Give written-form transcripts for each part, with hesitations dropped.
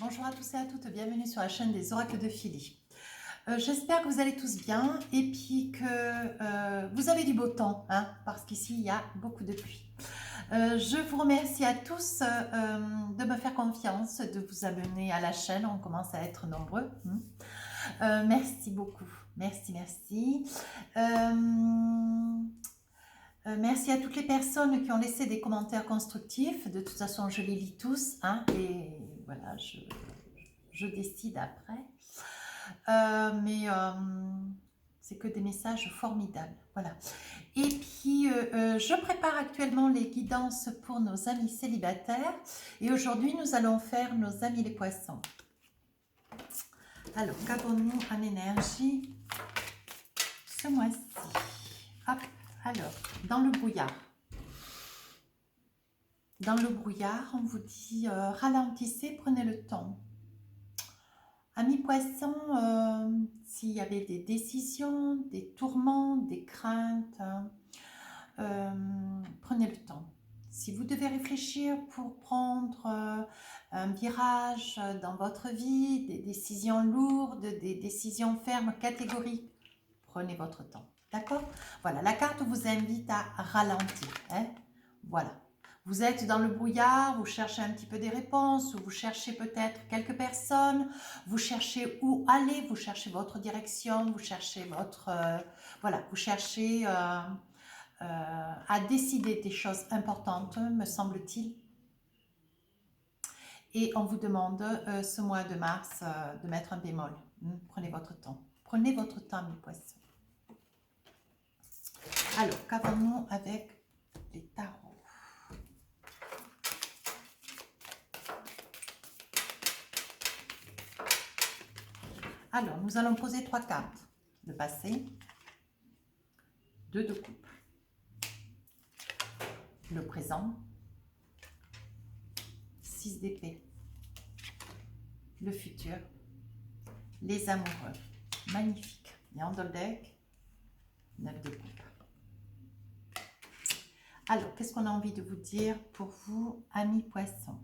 Bonjour à tous et à toutes, bienvenue sur la chaîne des oracles de Philly. J'espère que vous allez tous bien et puis que vous avez du beau temps, hein, parce qu'ici il y a beaucoup de pluie. Je vous remercie à tous de me faire confiance, de vous abonner à la chaîne, on commence à être nombreux. Merci beaucoup, merci. Merci à toutes les personnes qui ont laissé des commentaires constructifs. De toute façon, je les lis tous, hein, et voilà, je décide après. Mais c'est que des messages formidables. Voilà. Et puis, je prépare actuellement les guidances pour nos amis célibataires. Et aujourd'hui, nous allons faire nos amis les poissons. Alors, qu'avons-nous en énergie ce mois-ci? Hop, alors, dans le brouillard. Dans le brouillard, on vous dit ralentissez, prenez le temps. Amis poissons, s'il y avait des décisions, des tourments, des craintes, prenez le temps. Si vous devez réfléchir pour prendre un virage dans votre vie, des décisions lourdes, des décisions fermes, catégoriques, prenez votre temps. D'accord? Voilà, la carte vous invite à ralentir. Hein? Voilà. Vous êtes dans le brouillard, vous cherchez un petit peu des réponses, ou vous cherchez peut-être quelques personnes, vous cherchez où aller, vous cherchez votre direction, vous cherchez votre... voilà, vous cherchez à décider des choses importantes, me semble-t-il. Et on vous demande ce mois de mars de mettre un bémol. Prenez votre temps. Prenez votre temps, mes poissons. Alors, qu'avons-nous avec les tarots? Alors, nous allons poser 3 cartes. Le passé, 2 de coupe, le présent, 6 d'épée, le futur, les amoureux. Magnifique. Et en deck, 9 de coupe. Alors, qu'est-ce qu'on a envie de vous dire pour vous, amis poissons?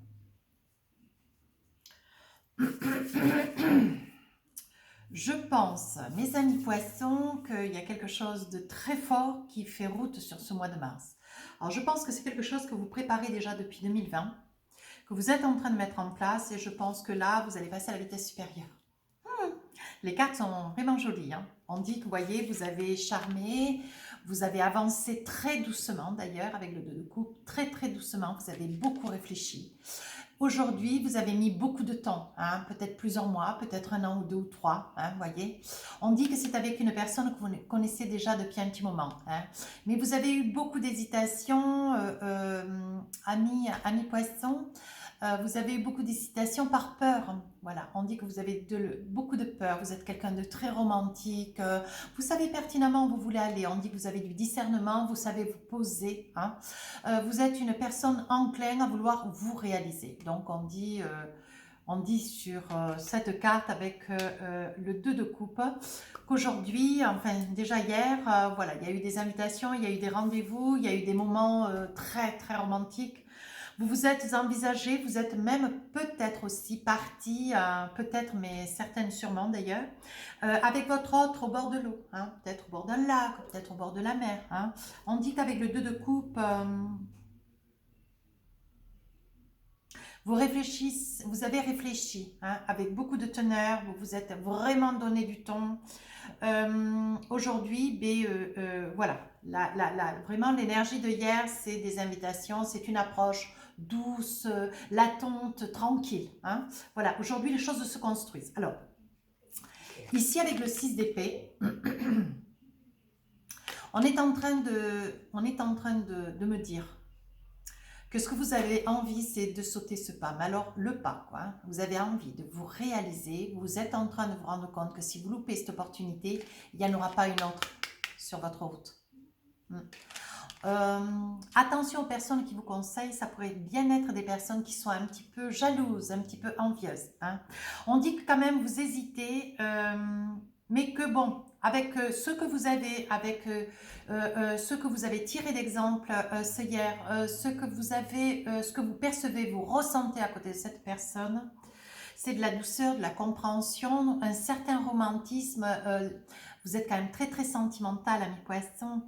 Je pense, mes amis poissons, qu'il y a quelque chose de très fort qui fait route sur ce mois de mars. Alors, je pense que c'est quelque chose que vous préparez déjà depuis 2020, que vous êtes en train de mettre en place, et je pense que là, vous allez passer à la vitesse supérieure. Les cartes sont vraiment jolies. Hein. On dit que, vous voyez, vous avez charmé, vous avez avancé très doucement d'ailleurs, avec le 2 de coupe, très doucement, vous avez beaucoup réfléchi. Aujourd'hui, vous avez mis beaucoup de temps, hein, peut-être plusieurs mois, peut-être 1 an ou 2 ou 3, hein, voyez. On dit que c'est avec une personne que vous connaissez déjà depuis un petit moment. Hein. Mais vous avez eu beaucoup d'hésitations, amis poissons. Vous avez eu beaucoup d'hésitations par peur. Voilà, on dit que vous avez beaucoup de peur. Vous êtes quelqu'un de très romantique. Vous savez pertinemment où vous voulez aller. On dit que vous avez du discernement. Vous savez vous poser. Hein. Vous êtes une personne enclin à vouloir vous réaliser. Donc, on dit sur cette carte avec le 2 de coupe qu'aujourd'hui, enfin déjà hier, voilà, il y a eu des invitations, il y a eu des rendez-vous, il y a eu des moments très romantiques. Vous vous êtes envisagé, vous êtes même peut-être aussi parti, peut-être, mais certaines sûrement d'ailleurs, avec votre autre au bord de l'eau, hein, peut-être au bord d'un lac, peut-être au bord de la mer. Hein. On dit qu'avec le 2 de coupe, vous avez réfléchi, hein, avec beaucoup de teneur, vous vous êtes vraiment donné du ton. Aujourd'hui, voilà, vraiment l'énergie de hier, c'est des invitations, c'est une approche douce, latente, tranquille. Hein. Voilà, aujourd'hui les choses se construisent. Alors, ici avec le 6 d'épée, on est en train de me dire que ce que vous avez envie, c'est de sauter ce pas. Mais alors, le pas, quoi. Hein. Vous avez envie de vous réaliser. Vous êtes en train de vous rendre compte que si vous loupez cette opportunité, il n'y en aura pas une autre sur votre route. Attention aux personnes qui vous conseillent. Ça pourrait bien être des personnes qui sont un petit peu jalouses, un petit peu envieuses. Hein. On dit que quand même, vous hésitez, mais que bon... Avec ce que vous avez, avec ce que vous avez tiré d'exemple hier, ce que vous percevez, vous ressentez à côté de cette personne, c'est de la douceur, de la compréhension, un certain romantisme. Vous êtes quand même très très sentimental, ami Poisson.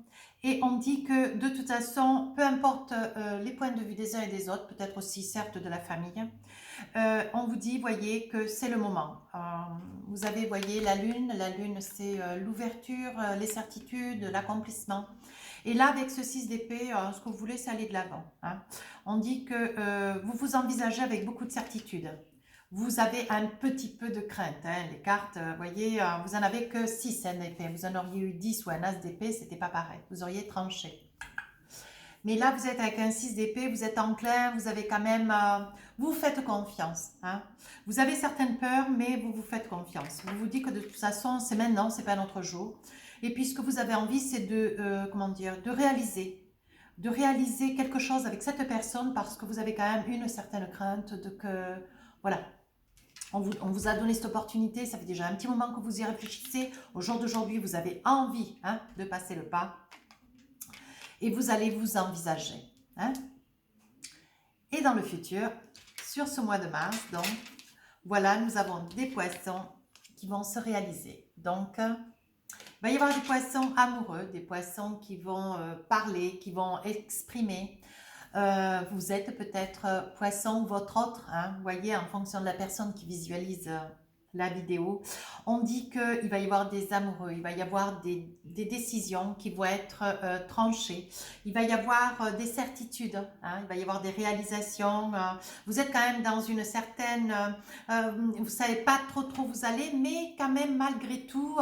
Et on dit que de toute façon, peu importe les points de vue des uns et des autres, peut-être aussi certes de la famille, on vous dit, voyez, que c'est le moment. Vous avez, voyez, la lune c'est l'ouverture, les certitudes, l'accomplissement. Et là, avec ce 6 d'épée, ce que vous voulez, c'est aller de l'avant. Hein. On dit que vous vous envisagez avec beaucoup de certitude. Vous avez un petit peu de crainte. Hein. Les cartes, voyez, vous en avez que 6 d'épée. Vous en auriez eu 10 ou un as d'épée, c'était pas pareil. Vous auriez tranché. Mais là, vous êtes avec un 6 d'épée, vous êtes enclin, vous avez quand même... vous faites confiance. Hein. Vous avez certaines peurs, mais vous vous faites confiance. Vous vous dites que de toute façon, c'est maintenant, c'est pas un autre jour. Et puis, ce que vous avez envie, c'est de, comment dire, de réaliser quelque chose avec cette personne parce que vous avez quand même une certaine crainte de que... Voilà. On vous a donné cette opportunité, ça fait déjà un petit moment que vous y réfléchissez. Au jour d'aujourd'hui, vous avez envie de passer le pas. Et vous allez vous envisager. Hein. Et dans le futur, sur ce mois de mars, donc, voilà, nous avons des poissons qui vont se réaliser. Donc, il va y avoir des poissons amoureux, des poissons qui vont parler, qui vont exprimer. Vous êtes peut-être poisson ou votre autre, hein, vous voyez, en fonction de la personne qui visualise la vidéo. On dit qu'il va y avoir des amoureux, il va y avoir des décisions qui vont être tranchées, il va y avoir des certitudes, hein, il va y avoir des réalisations. Vous êtes quand même dans une certaine... vous ne savez pas trop où vous allez, mais quand même malgré tout,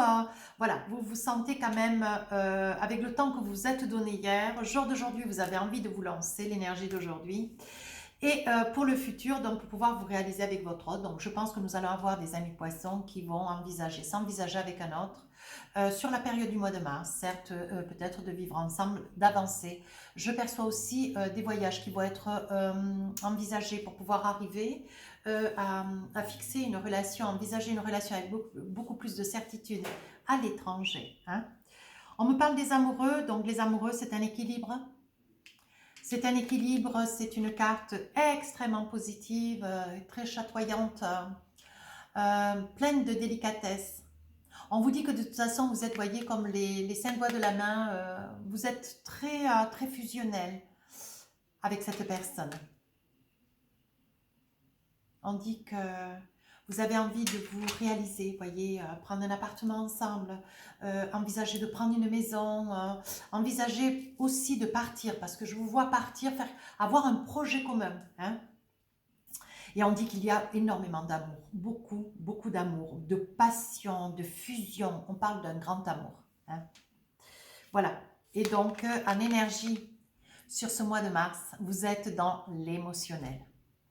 voilà, vous vous sentez quand même, avec le temps que vous vous êtes donné hier, au jour d'aujourd'hui, vous avez envie de vous lancer, l'énergie d'aujourd'hui. Et pour le futur, donc pour pouvoir vous réaliser avec votre autre, donc je pense que nous allons avoir des amis poissons qui vont s'envisager avec un autre sur la période du mois de mars, certes peut-être de vivre ensemble, d'avancer. Je perçois aussi des voyages qui vont être envisagés pour pouvoir arriver à fixer une relation, envisager une relation avec beaucoup plus de certitude à l'étranger. Hein. On me parle des amoureux, donc les amoureux c'est un équilibre. C'est un équilibre, c'est une carte extrêmement positive, très chatoyante, pleine de délicatesse. On vous dit que de toute façon, vous êtes, voyez, comme les 5 doigts de la main, vous êtes très fusionnel avec cette personne. On dit que vous avez envie de vous réaliser, voyez, prendre un appartement ensemble, envisager de prendre une maison, envisager aussi de partir, parce que je vous vois partir, avoir un projet commun. Hein. Et on dit qu'il y a énormément d'amour, beaucoup d'amour, de passion, de fusion. On parle d'un grand amour. Hein. Voilà. Et donc, en énergie, sur ce mois de mars, vous êtes dans l'émotionnel.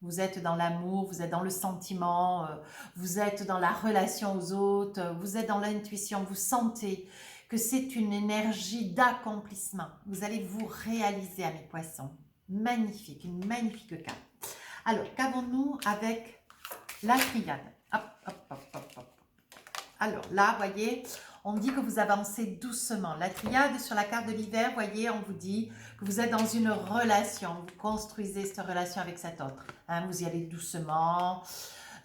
Vous êtes dans l'amour, vous êtes dans le sentiment, vous êtes dans la relation aux autres, vous êtes dans l'intuition, vous sentez que c'est une énergie d'accomplissement. Vous allez vous réaliser, amis poissons. Magnifique, une magnifique carte. Alors, qu'avons-nous avec la triade? Hop, hop, hop, hop, hop. Alors là, voyez, on dit que vous avancez doucement. La triade sur la carte de l'hiver, voyez, on vous dit que vous êtes dans une relation. Vous construisez cette relation avec cet autre. Hein, vous y allez doucement.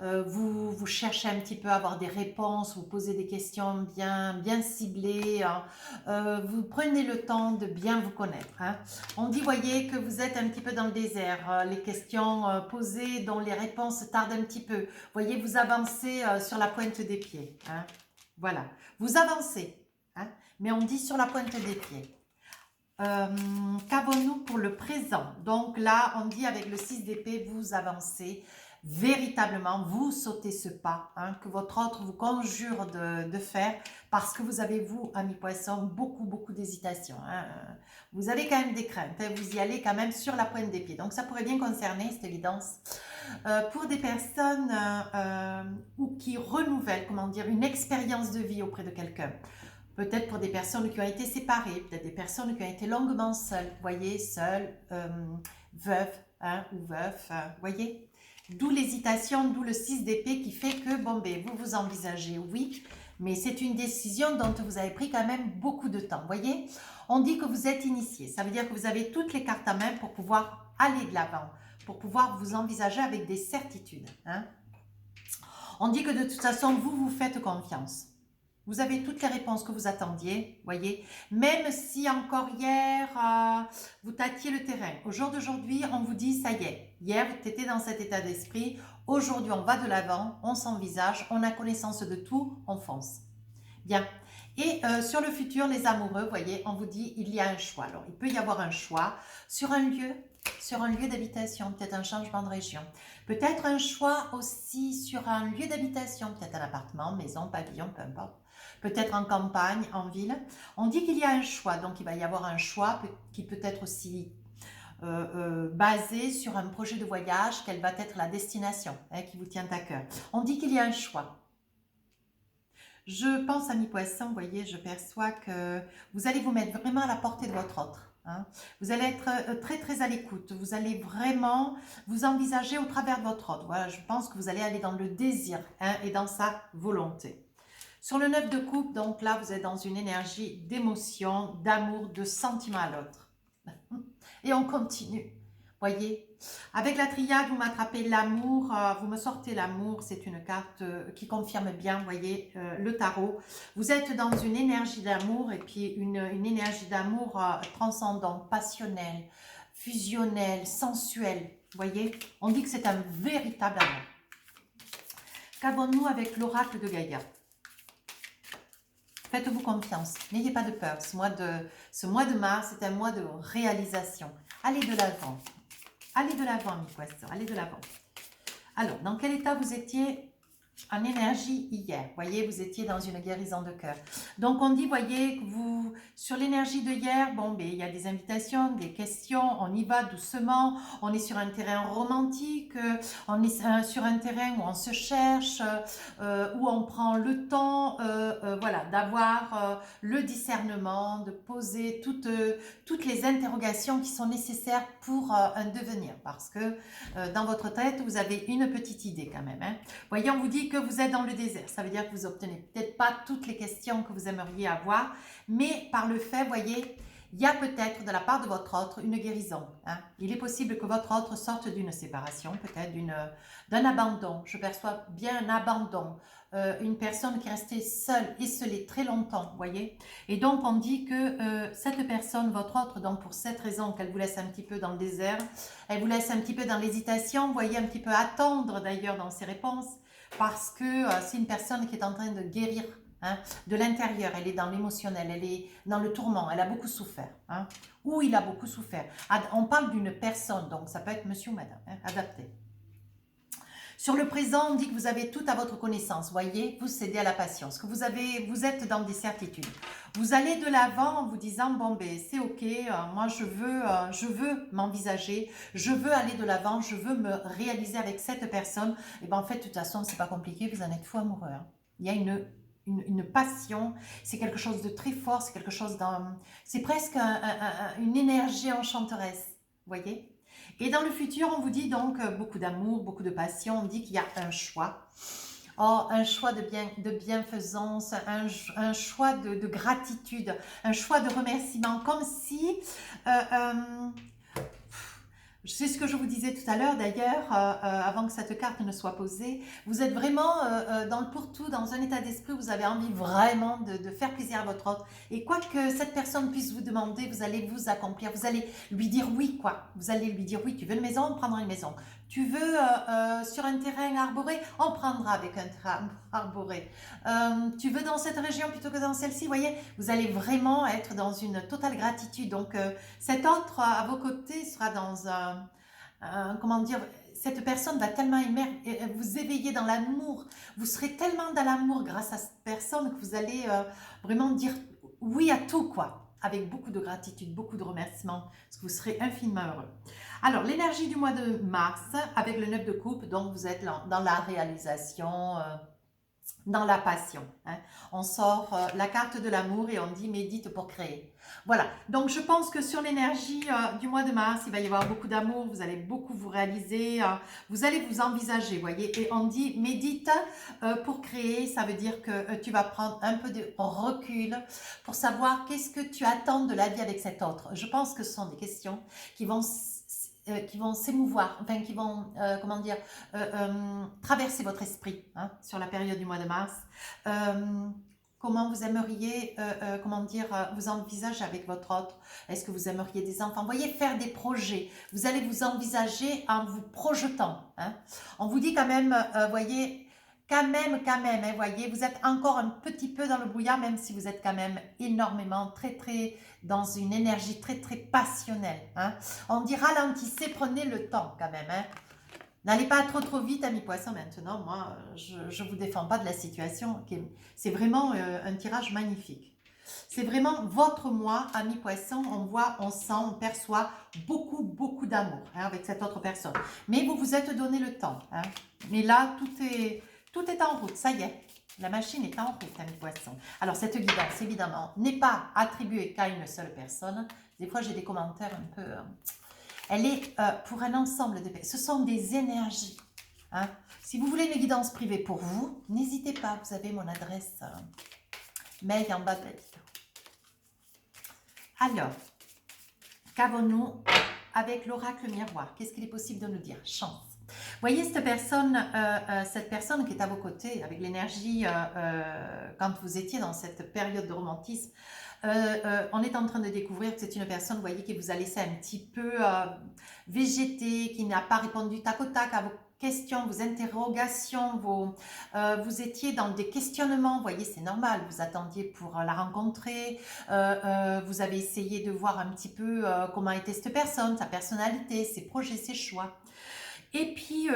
Vous cherchez un petit peu à avoir des réponses. Vous posez des questions bien ciblées. Hein, vous prenez le temps de bien vous connaître. Hein. On dit, voyez, que vous êtes un petit peu dans le désert. Les questions posées dont les réponses tardent un petit peu. Voyez, vous avancez sur la pointe des pieds. Hein. Voilà, vous avancez, hein, mais on dit sur la pointe des pieds. Qu'avons-nous pour le présent? Donc là, on dit avec le 6 d'épée, vous avancez véritablement, vous sautez ce pas hein, que votre autre vous conjure de faire parce que vous avez, vous, amis poissons, beaucoup d'hésitation. Hein. Vous avez quand même des craintes, hein, vous y allez quand même sur la pointe des pieds. Donc ça pourrait bien concerner, c'est évidence. Pour des personnes ou qui renouvellent, comment dire, une expérience de vie auprès de quelqu'un. Peut-être pour des personnes qui ont été séparées, peut-être des personnes qui ont été longuement seules, vous voyez, seules, veuves hein, ou veufs, voyez. D'où l'hésitation, d'où le 6 d'épée qui fait que, bon, ben, vous vous envisagez, oui, mais c'est une décision dont vous avez pris quand même beaucoup de temps, voyez. On dit que vous êtes initié, ça veut dire que vous avez toutes les cartes à main pour pouvoir aller de l'avant, pour pouvoir vous envisager avec des certitudes. Hein. On dit que de toute façon, vous vous faites confiance. Vous avez toutes les réponses que vous attendiez, voyez. Même si encore hier, vous tâtiez le terrain. Au jour d'aujourd'hui, on vous dit, ça y est. Hier, vous étiez dans cet état d'esprit. Aujourd'hui, on va de l'avant, on s'envisage, on a connaissance de tout, on fonce. Bien. Et sur le futur, les amoureux, voyez, on vous dit, il y a un choix. Alors, il peut y avoir un choix sur un lieu d'habitation, peut-être un changement de région. Peut-être un choix aussi sur un lieu d'habitation, peut-être un appartement, maison, pavillon, peu importe. Peut-être en campagne, en ville. On dit qu'il y a un choix, donc il va y avoir un choix qui peut être aussi basé sur un projet de voyage, quelle va être la destination qui vous tient à cœur. On dit qu'il y a un choix. Je pense, amis poissons, vous voyez, je perçois que vous allez vous mettre vraiment à la portée de votre autre. Hein. Vous allez être très très à l'écoute. Vous allez vraiment vous envisager au travers de votre autre. Voilà, je pense que vous allez aller dans le désir et dans sa volonté. Sur le 9 de coupe, donc là, vous êtes dans une énergie d'émotion, d'amour, de sentiment à l'autre. Et on continue. Voyez, avec la triade, vous m'attrapez l'amour, vous me sortez l'amour, c'est une carte qui confirme bien, voyez, le tarot. Vous êtes dans une énergie d'amour et puis une énergie d'amour transcendante, passionnelle, fusionnelle, sensuelle, voyez. On dit que c'est un véritable amour. Qu'avons-nous avec l'oracle de Gaïa? Faites-vous confiance, n'ayez pas de peur. Ce mois de mars, c'est un mois de réalisation. Allez de l'avant. Allez de l'avant, mes poissons, allez de l'avant. Alors, dans quel état vous étiez en énergie hier? Voyez, vous étiez dans une guérison de cœur. Donc, on dit, voyez, que vous, sur l'énergie de hier, bon, ben, il y a des invitations, des questions, on y va doucement, on est sur un terrain romantique, on est sur un terrain où on se cherche, où on prend le temps, voilà, d'avoir le discernement, de poser toutes les interrogations qui sont nécessaires pour un devenir, parce que dans votre tête, vous avez une petite idée quand même. Hein. Voyez, on vous dit que vous êtes dans le désert. Ça veut dire que vous obtenez peut-être pas toutes les questions que vous aimeriez avoir, mais par le fait, voyez, il y a peut-être de la part de votre autre une guérison. Hein. Il est possible que votre autre sorte d'une séparation, peut-être d'un abandon. Je perçois bien un abandon. Une personne qui est restée seule, esselée très longtemps, voyez. Et donc, on dit que cette personne, votre autre, donc pour cette raison qu'elle vous laisse un petit peu dans le désert, elle vous laisse un petit peu dans l'hésitation, voyez, un petit peu attendre d'ailleurs dans ses réponses, parce que c'est une personne qui est en train de guérir hein, de l'intérieur, elle est dans l'émotionnel, elle est dans le tourment, elle a beaucoup souffert, hein, ou il a beaucoup souffert. On parle d'une personne, donc ça peut être monsieur ou madame, hein, adapté. Sur le présent, on dit que vous avez tout à votre connaissance, voyez, vous cédez à la patience, que vous êtes dans des certitudes. Vous allez de l'avant en vous disant, bon ben c'est ok, moi je veux m'envisager, je veux aller de l'avant, je veux me réaliser avec cette personne. Et ben en fait, de toute façon, c'est pas compliqué, vous en êtes fou amoureux. Hein. Il y a une passion, c'est quelque chose de très fort, c'est quelque chose c'est presque une énergie enchanteresse, voyez. Et dans le futur, on vous dit donc beaucoup d'amour, beaucoup de passion, on dit qu'il y a un choix. Oh, un choix de bienfaisance, un choix de gratitude, un choix de remerciement, comme si... c'est ce que je vous disais tout à l'heure d'ailleurs, avant que cette carte ne soit posée. Vous êtes vraiment dans le pour-tout, dans un état d'esprit où vous avez envie vraiment de faire plaisir à votre autre. Et quoi que cette personne puisse vous demander, vous allez vous accomplir, vous allez lui dire oui quoi. Vous allez lui dire oui, tu veux une maison, on prendra une maison. Tu veux sur un terrain arboré, on prendra avec un terrain arboré. Tu veux dans cette région plutôt que dans celle-ci, vous voyez, vous allez vraiment être dans une totale gratitude. Donc cet autre à vos côtés sera dans comment dire, cette personne va tellement vous éveiller dans l'amour. Vous serez tellement dans l'amour grâce à cette personne que vous allez vraiment dire oui à tout quoi. Avec beaucoup de gratitude, beaucoup de remerciements, parce que vous serez infiniment heureux. Alors, l'énergie du mois de mars, avec le 9 de coupe, donc vous êtes dans la réalisation, dans la passion. Hein. On sort la carte de l'amour et on dit médite pour créer. Voilà, donc je pense que sur l'énergie du mois de mars, il va y avoir beaucoup d'amour, vous allez beaucoup vous réaliser, vous allez vous envisager, voyez, et on dit médite pour créer, ça veut dire que tu vas prendre un peu de recul pour savoir qu'est-ce que tu attends de la vie avec cet autre. Je pense que ce sont des questions qui vont qui vont s'émouvoir, enfin qui vont, comment dire, traverser votre esprit hein, sur la période du mois de mars. Comment vous aimeriez, comment dire, vous envisager avec votre autre? Est-ce que vous aimeriez des enfants? Vous voyez, faire des projets. Vous allez vous envisager en vous projetant. Hein. On vous dit quand même, voyez, quand même, hein, voyez, vous êtes encore un petit peu dans le brouillard, même si vous êtes quand même énormément, très, dans une énergie très passionnelle. Hein. On dit ralentissez, prenez le temps quand même. Hein. N'allez pas trop vite, amis poissons, maintenant. Moi, je ne vous défends pas de la situation. C'est vraiment un tirage magnifique. C'est vraiment votre moi, amis poissons. On voit, on sent, on perçoit beaucoup d'amour hein, avec cette autre personne. Mais vous vous êtes donné le temps. Hein. Mais là, tout est en route. Ça y est, la machine est en route, amis poissons. Alors, cette guidance, évidemment, n'est pas attribuée qu'à une seule personne. Des fois, j'ai des commentaires un peu... Elle est pour un ensemble de... Ce sont des énergies. Hein. Si vous voulez une guidance privée pour vous, n'hésitez pas. Vous avez mon adresse mail en bas de la vidéo. Alors, qu'avons-nous avec l'oracle miroir? Qu'est-ce qu'il est possible de nous dire? Chance. Voyez cette personne qui est à vos côtés, avec l'énergie, quand vous étiez dans cette période de romantisme, on est en train de découvrir que c'est une personne, vous voyez, qui vous a laissé un petit peu végéter, qui n'a pas répondu tac au tac à vos questions, vos interrogations, vous étiez dans des questionnements, vous voyez, c'est normal, vous attendiez pour la rencontrer, vous avez essayé de voir un petit peu comment était cette personne, sa personnalité, ses projets, ses choix. Et puis,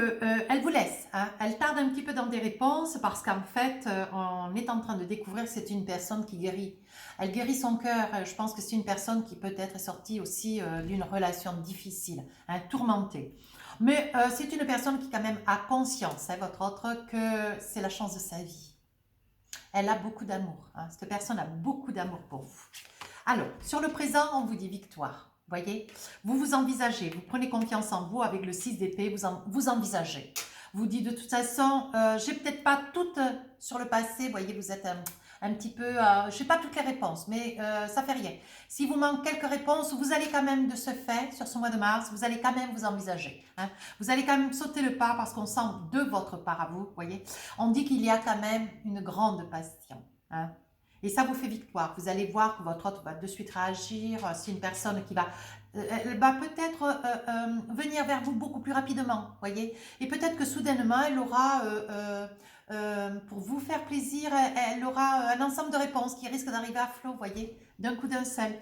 elle vous laisse, hein. Elle tarde un petit peu dans des réponses parce qu'en fait, on est en train de découvrir que c'est une personne qui guérit. Elle guérit son cœur. Je pense que c'est une personne qui peut-être est sortie aussi d'une relation difficile, hein, tourmentée. Mais c'est une personne qui quand même a conscience, hein, votre autre, que c'est la chance de sa vie. Elle a beaucoup d'amour. Hein. Cette personne a beaucoup d'amour pour vous. Alors, sur le présent, on vous dit victoire. Voyez, vous vous envisagez, vous prenez confiance en vous avec le 6 d'épée, vous envisagez. Vous dites de toute façon, j'ai peut-être pas toutes sur le passé, voyez, vous êtes un petit peu, je n'ai pas toutes les réponses, mais ça fait rien. Si vous manque quelques réponses, vous allez quand même de ce fait, sur ce mois de mars, vous allez quand même vous envisager. Hein. Vous allez quand même sauter le pas parce qu'on sent de votre part à vous, voyez. On dit qu'il y a quand même une grande passion. Hein. Et ça vous fait victoire. Vous allez voir que votre autre va de suite réagir. C'est une personne qui va, elle va peut-être venir vers vous beaucoup plus rapidement, voyez. Et peut-être que soudainement, elle aura, pour vous faire plaisir, elle aura un ensemble de réponses qui risquent d'arriver à flot, voyez, d'un coup d'un seul.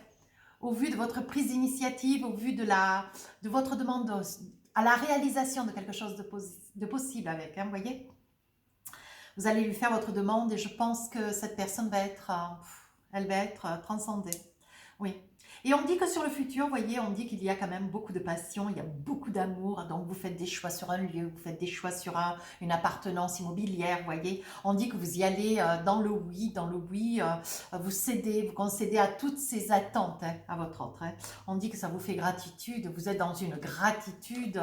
Au vu de votre prise d'initiative, au vu de votre demande à la réalisation de quelque chose de possible avec, hein, voyez. Vous allez lui faire votre demande et je pense que cette personne va être, elle va être transcendée. Oui. Et on dit que sur le futur, vous voyez, on dit qu'il y a quand même beaucoup de passion, il y a beaucoup d'amour. Donc, vous faites des choix sur un lieu, vous faites des choix sur une appartenance immobilière, vous voyez. On dit que vous y allez dans le oui, vous cédez, vous concédez à toutes ces attentes hein, à votre autre. Hein. On dit que ça vous fait gratitude, vous êtes dans une gratitude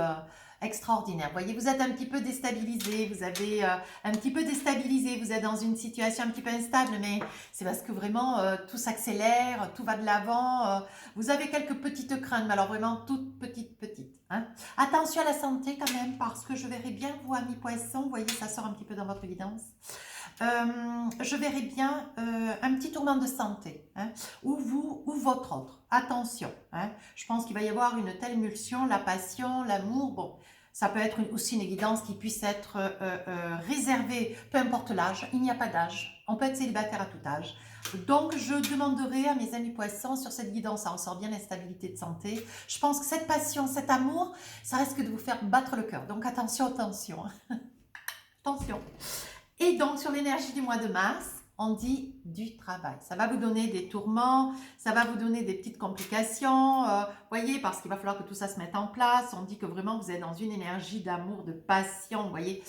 extraordinaire. Vous voyez, vous êtes un petit peu déstabilisé, vous avez un petit peu déstabilisé, vous êtes dans une situation un petit peu instable, mais c'est parce que vraiment tout s'accélère, tout va de l'avant. Vous avez quelques petites craintes, mais alors vraiment toutes petites. Hein. Attention à la santé quand même, parce que je verrai bien vous, amis poissons, vous voyez, ça sort un petit peu dans votre guidance. Je verrai bien un petit tourment de santé, hein, ou vous ou votre autre. Attention, hein, je pense qu'il va y avoir une telle émulsion, la passion, l'amour, bon, ça peut être aussi une guidance qui puisse être réservée, peu importe l'âge, il n'y a pas d'âge, on peut être célibataire à tout âge. Donc, je demanderai à mes amis poissons sur cette guidance, ça ressort bien l'instabilité de santé. Je pense que cette passion, cet amour, ça risque de vous faire battre le cœur. Donc, attention. Attention. Et donc, sur l'énergie du mois de mars, on dit du travail. Ça va vous donner des tourments, ça va vous donner des petites complications, voyez, parce qu'il va falloir que tout ça se mette en place. On dit que vraiment, vous êtes dans une énergie d'amour, de passion, vous voyez.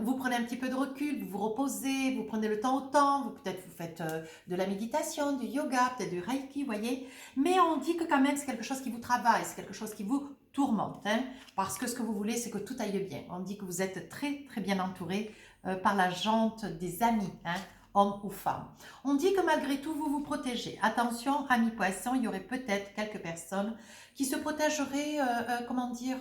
Vous prenez un petit peu de recul, vous vous reposez, vous prenez le temps au temps, peut-être vous faites de la méditation, du yoga, peut-être du reiki, vous voyez. Mais on dit que quand même, c'est quelque chose qui vous travaille, c'est quelque chose qui vous tourmente, hein, parce que ce que vous voulez, c'est que tout aille bien. On dit que vous êtes très bien entouré par la jante des amis. Hein. homme ou femme. On dit que malgré tout, vous vous protégez. Attention, amis poissons, il y aurait peut-être quelques personnes qui se protégeraient, comment dire,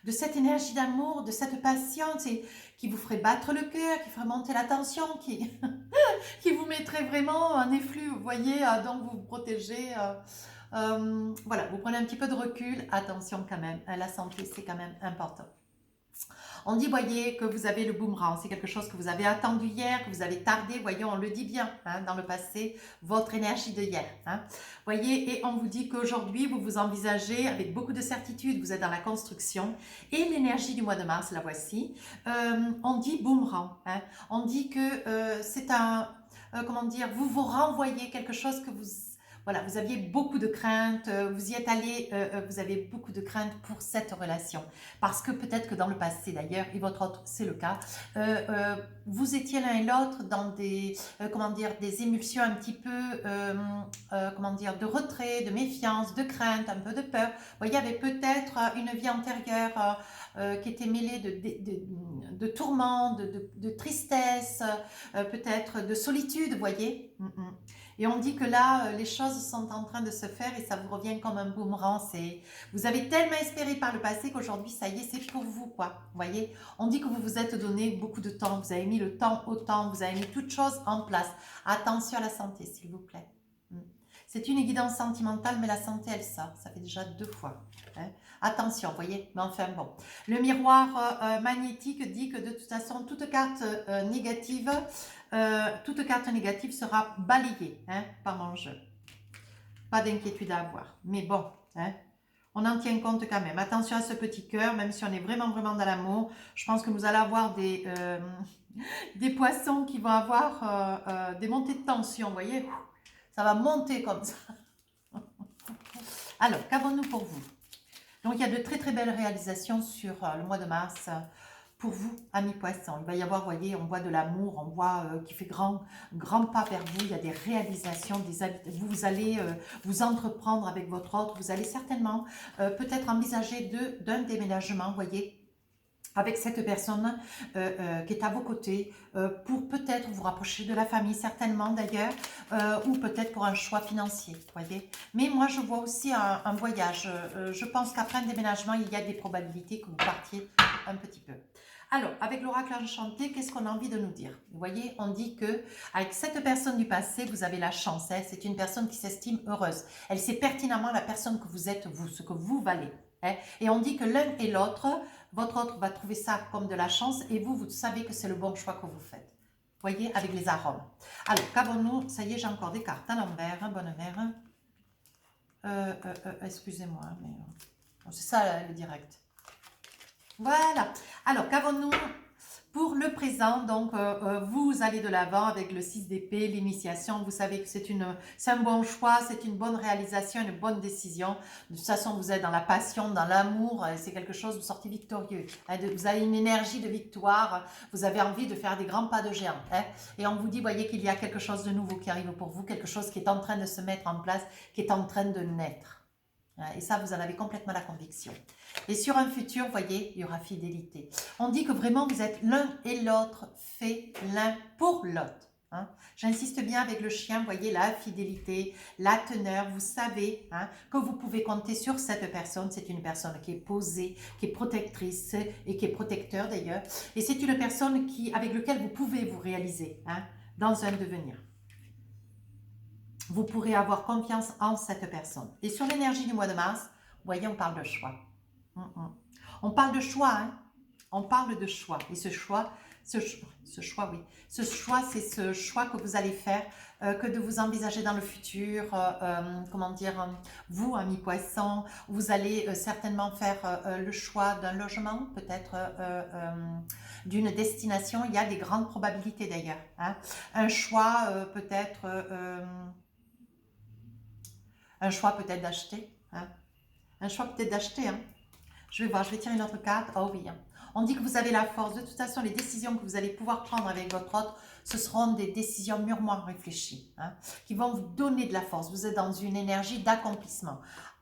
de cette énergie d'amour, de cette patience, et qui vous ferait battre le cœur, qui ferait monter la tension, qui, qui vous mettrait vraiment un efflux, vous voyez, donc vous vous protégez. Voilà, vous prenez un petit peu de recul, attention quand même, la santé c'est quand même important. On dit, voyez, que vous avez le boomerang, c'est quelque chose que vous avez attendu hier, que vous avez tardé, voyez, on le dit bien, hein, dans le passé, votre énergie de hier. Hein, voyez, et on vous dit qu'aujourd'hui, vous vous envisagez avec beaucoup de certitude, vous êtes dans la construction, et l'énergie du mois de mars, la voici, on dit boomerang, hein, on dit que c'est un, comment dire, vous vous renvoyez quelque chose que vous... Voilà, vous aviez beaucoup de craintes, vous y êtes allé, vous avez beaucoup de craintes pour cette relation. Parce que peut-être que dans le passé d'ailleurs, et votre autre, c'est le cas, vous étiez l'un et l'autre dans des, comment dire, des émulsions un petit peu, comment dire, de retrait, de méfiance, de crainte, un peu de peur. Vous voyez, il y avait peut-être une vie antérieure qui était mêlée de tourments, de tristesse, peut-être de solitude, vous voyez. Et on dit que là, les choses sont en train de se faire et ça vous revient comme un boomerang. Vous avez tellement espéré par le passé qu'aujourd'hui, ça y est, c'est pour vous, quoi. Vous voyez, on dit que vous vous êtes donné beaucoup de temps. Vous avez mis le temps au temps. Vous avez mis toutes choses en place. Attention à la santé, s'il vous plaît. C'est une guidance sentimentale, mais la santé, elle sort. Ça fait déjà 2 fois. Hein. Attention, vous voyez. Mais enfin, bon. Le miroir magnétique dit que de toute façon, toute carte négative sera balayée, hein, par mon jeu. Pas d'inquiétude à avoir. Mais bon, hein, on en tient compte quand même. Attention à ce petit cœur, même si on est vraiment, vraiment dans l'amour. Je pense que nous allons avoir des poissons qui vont avoir des montées de tension, vous voyez. Ça va monter comme ça. Alors, qu'avons-nous pour vous? Donc, il y a de très, très belles réalisations sur le mois de mars. Pour vous, amis poissons, il va y avoir, vous voyez, on voit de l'amour, on voit qui fait grand pas vers vous, il y a des réalisations, vous allez vous entreprendre avec votre autre, vous allez certainement peut-être envisager d'un déménagement, vous voyez, avec cette personne qui est à vos côtés, pour peut-être vous rapprocher de la famille, certainement d'ailleurs, ou peut-être pour un choix financier, voyez. Mais moi, je vois aussi un voyage. Je pense qu'après un déménagement, il y a des probabilités que vous partiez un petit peu. Alors, avec l'oracle enchanté, qu'est-ce qu'on a envie de nous dire? Vous voyez, on dit que avec cette personne du passé, vous avez la chance. Hein, c'est une personne qui s'estime heureuse. Elle sait pertinemment la personne que vous êtes, vous, ce que vous valez. Hein, et on dit que l'un et l'autre, votre autre va trouver ça comme de la chance et vous, vous savez que c'est le bon choix que vous faites. Vous voyez, avec les arômes. Alors, qu'avons-nous? Ça y est, j'ai encore des cartes à l'envers, hein, bonne mère. Excusez-moi, mais c'est ça le direct. Voilà. Alors, qu'avons-nous pour le présent? Donc, vous allez de l'avant avec le 6 d'épée, l'initiation. Vous savez que c'est un bon choix, c'est une bonne réalisation, une bonne décision. De toute façon, vous êtes dans la passion, dans l'amour. C'est quelque chose, vous sortez victorieux. Hein, vous avez une énergie de victoire. Vous avez envie de faire des grands pas de géant. Hein, et on vous dit, voyez qu'il y a quelque chose de nouveau qui arrive pour vous, quelque chose qui est en train de se mettre en place, qui est en train de naître. Et ça, vous en avez complètement la conviction. Et sur un futur, vous voyez, il y aura fidélité. On dit que vraiment, vous êtes l'un et l'autre fait l'un pour l'autre. Hein. J'insiste bien avec le chien, vous voyez, la fidélité, la teneur. Vous savez hein, que vous pouvez compter sur cette personne. C'est une personne qui est posée, qui est protectrice et qui est protecteur d'ailleurs. Et c'est une personne avec laquelle vous pouvez vous réaliser hein, dans un devenir. Vous pourrez avoir confiance en cette personne. Et sur l'énergie du mois de mars, vous voyez, on parle de choix. On parle de choix, hein. On parle de choix. Et ce choix, c'est ce choix que vous allez faire, que de vous envisager dans le futur, comment dire, vous, amis poissons, vous allez certainement faire le choix d'un logement, peut-être d'une destination. Il y a des grandes probabilités d'ailleurs. Hein. Un choix peut-être... un choix peut-être d'acheter. Hein. Un choix peut-être d'acheter. Hein. Je vais voir, je vais tirer une autre carte. Oh oui. Hein. On dit que vous avez la force. De toute façon, les décisions que vous allez pouvoir prendre avec votre autre, ce seront des décisions mûrement réfléchies, hein, qui vont vous donner de la force. Vous êtes dans une énergie d'accomplissement.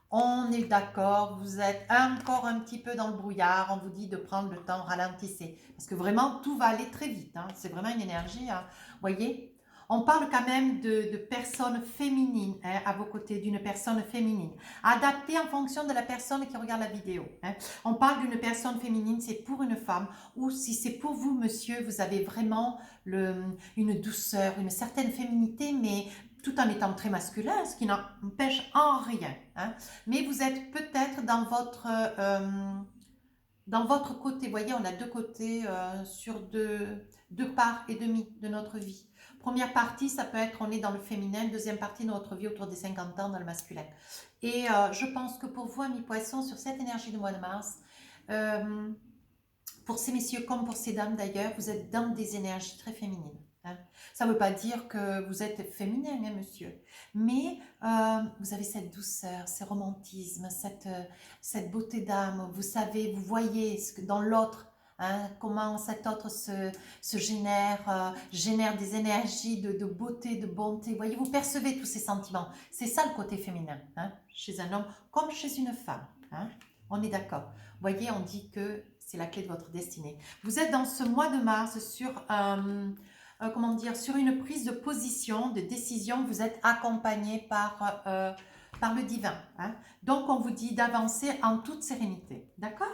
On est d'accord, vous êtes encore un petit peu dans le brouillard. On vous dit de prendre le temps, ralentissez. Parce que vraiment, tout va aller très vite. Hein. C'est vraiment une énergie, hein, vous voyez. On parle quand même de personnes féminines hein, à vos côtés, d'une personne féminine. Adaptée en fonction de la personne qui regarde la vidéo. Hein. On parle d'une personne féminine, c'est pour une femme. Ou si c'est pour vous, monsieur, vous avez vraiment une douceur, une certaine féminité, mais tout en étant très masculin, ce qui n'empêche en rien. Hein. Mais vous êtes peut-être dans votre côté. Vous voyez, on a deux côtés sur deux parts et demie de notre vie. Première partie, ça peut être on est dans le féminin. Deuxième partie de notre vie autour des 50 ans dans le masculin. Et je pense que pour vous, amis poissons, sur cette énergie du mois de mars, pour ces messieurs comme pour ces dames d'ailleurs, vous êtes dans des énergies très féminines. Hein. Ça ne veut pas dire que vous êtes féminin, hein, monsieur. Mais vous avez cette douceur, ce romantisme, cette beauté d'âme. Vous savez, vous voyez ce que dans l'autre, hein, comment cet autre se génère des énergies de beauté, de bonté. Vous voyez, vous percevez tous ces sentiments. C'est ça le côté féminin, hein, chez un homme comme chez une femme. Hein. On est d'accord. Vous voyez, on dit que c'est la clé de votre destinée. Vous êtes dans ce mois de mars sur comment dire, sur une prise de position, de décision. Vous êtes accompagné par le divin. Hein. Donc, on vous dit d'avancer en toute sérénité. D'accord?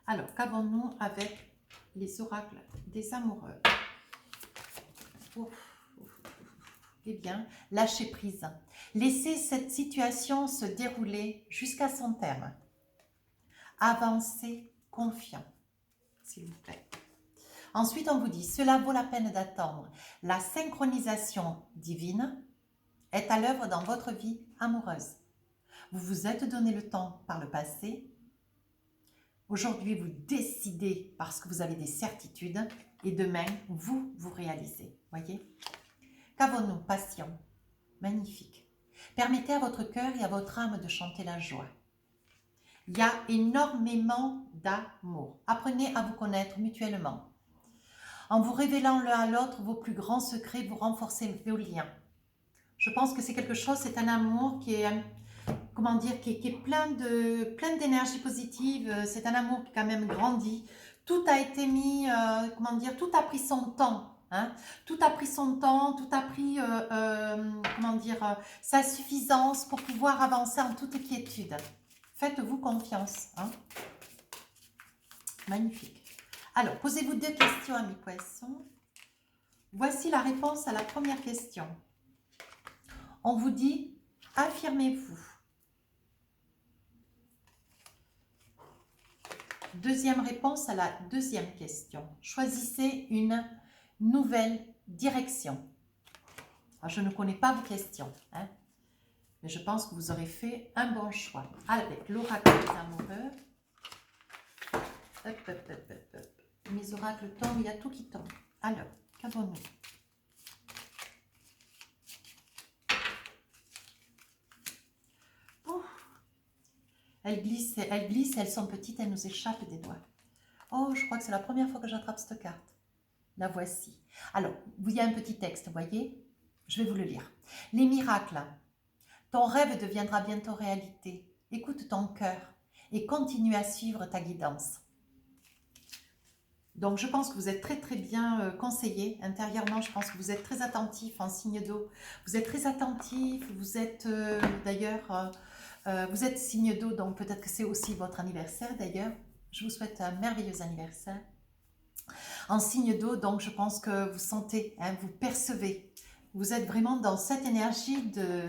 Alors, qu'avons-nous avec les oracles des amoureux? Eh bien, lâchez prise. Laissez cette situation se dérouler jusqu'à son terme. Avancez confiant, s'il vous plaît. Ensuite, on vous dit, cela vaut la peine d'attendre. La synchronisation divine est à l'œuvre dans votre vie amoureuse. Vous vous êtes donné le temps par le passé. Aujourd'hui, vous décidez parce que vous avez des certitudes et demain, vous réalisez. Voyez? Qu'avons-nous? Passion. Magnifique. Permettez à votre cœur et à votre âme de chanter la joie. Il y a énormément d'amour. Apprenez à vous connaître mutuellement. En vous révélant l'un à l'autre vos plus grands secrets, vous renforcez vos liens. Je pense que c'est quelque chose, c'est un amour qui est, comment dire, qui est plein d'énergie positive. C'est un amour qui quand même grandit. Tout a été mis, comment dire, tout a pris son temps. Hein. Tout a pris son temps, tout a pris, comment dire, sa suffisance pour pouvoir avancer en toute quiétude. Faites-vous confiance. Hein. Magnifique. Alors, posez-vous deux questions, amis poissons. Voici la réponse à la première question. On vous dit, affirmez-vous. Deuxième réponse à la deuxième question. Choisissez une nouvelle direction. Alors, je ne connais pas vos questions, hein, mais je pense que vous aurez fait un bon choix. Avec l'oracle des amoureux. Hop, hop, hop, hop, hop. Mes oracles tombent, il y a tout qui tombe. Alors, qu'avons-nous? Oh, elles glissent, elles sont petites, elles nous échappent des doigts. Oh, je crois que c'est la première fois que j'attrape cette carte. La voici. Alors, il y a un petit texte, vous voyez? Je vais vous le lire. Les miracles. Ton rêve deviendra bientôt réalité. Écoute ton cœur et continue à suivre ta guidance. Donc, je pense que vous êtes très, très bien conseillé. Intérieurement, je pense que vous êtes très attentif en signe d'eau. Vous êtes très attentif. Vous êtes, d'ailleurs, vous êtes signe d'eau, donc peut-être que c'est aussi votre anniversaire, d'ailleurs. Je vous souhaite un merveilleux anniversaire. En signe d'eau, donc, je pense que vous sentez, hein, vous percevez. Vous êtes vraiment dans cette énergie de...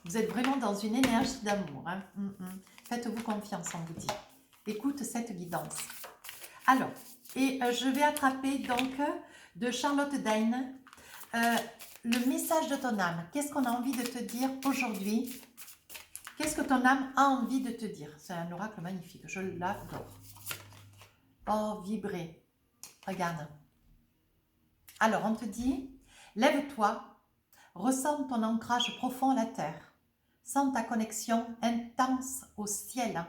Vous êtes vraiment dans une énergie d'amour. Hein. Faites-vous confiance, on vous dit. Écoute cette guidance. Alors, et je vais attraper donc de Charlotte Dain le message de ton âme. Qu'est-ce qu'on a envie de te dire aujourd'hui? Qu'est-ce que ton âme a envie de te dire? C'est un oracle magnifique, je l'adore. Oh, vibrer. Regarde. Alors, on te dit, lève-toi, ressens ton ancrage profond à la terre. Sens ta connexion intense au ciel.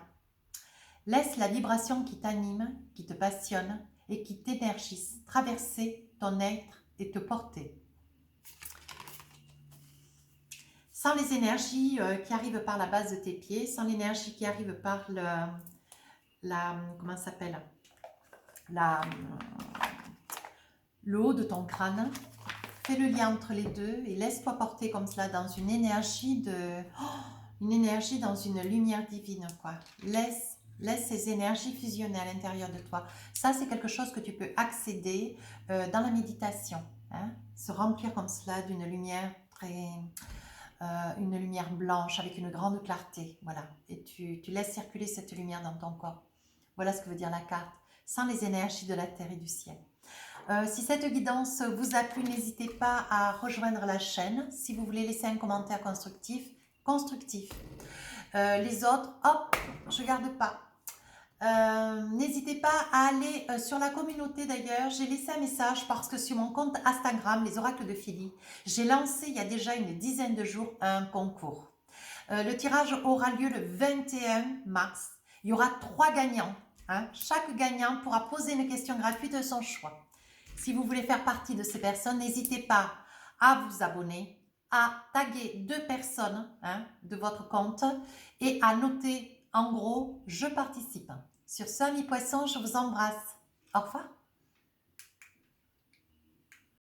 Laisse la vibration qui t'anime, qui te passionne et qui t'énergise traverser ton être et te porter. Sans les énergies qui arrivent par la base de tes pieds, sans l'énergie qui arrive par comment ça s'appelle, le haut de ton crâne, fais le lien entre les deux et laisse-toi porter comme cela dans une énergie une énergie dans une lumière divine, quoi. Laisse ces énergies fusionner à l'intérieur de toi. Ça, c'est quelque chose que tu peux accéder dans la méditation, hein. Se remplir comme cela d'une lumière une lumière blanche avec une grande clarté, voilà. Et tu laisses circuler cette lumière dans ton corps. Voilà ce que veut dire la carte, sans les énergies de la terre et du ciel. Si cette guidance vous a plu, n'hésitez pas à rejoindre la chaîne. Si vous voulez laisser un commentaire constructif. Les autres, hop, je garde pas. N'hésitez pas à aller sur la communauté d'ailleurs. J'ai laissé un message parce que sur mon compte Instagram, les oracles de Philly, j'ai lancé il y a déjà une dizaine de jours un concours. Le tirage aura lieu le 21 mars. Il y aura 3 gagnants, hein. Chaque gagnant pourra poser une question gratuite de son choix. Si vous voulez faire partie de ces personnes, n'hésitez pas à vous abonner, à taguer 2 personnes, hein, de votre compte et à noter en gros « Je participe ». Sur ce, amis poissons, je vous embrasse. Au revoir.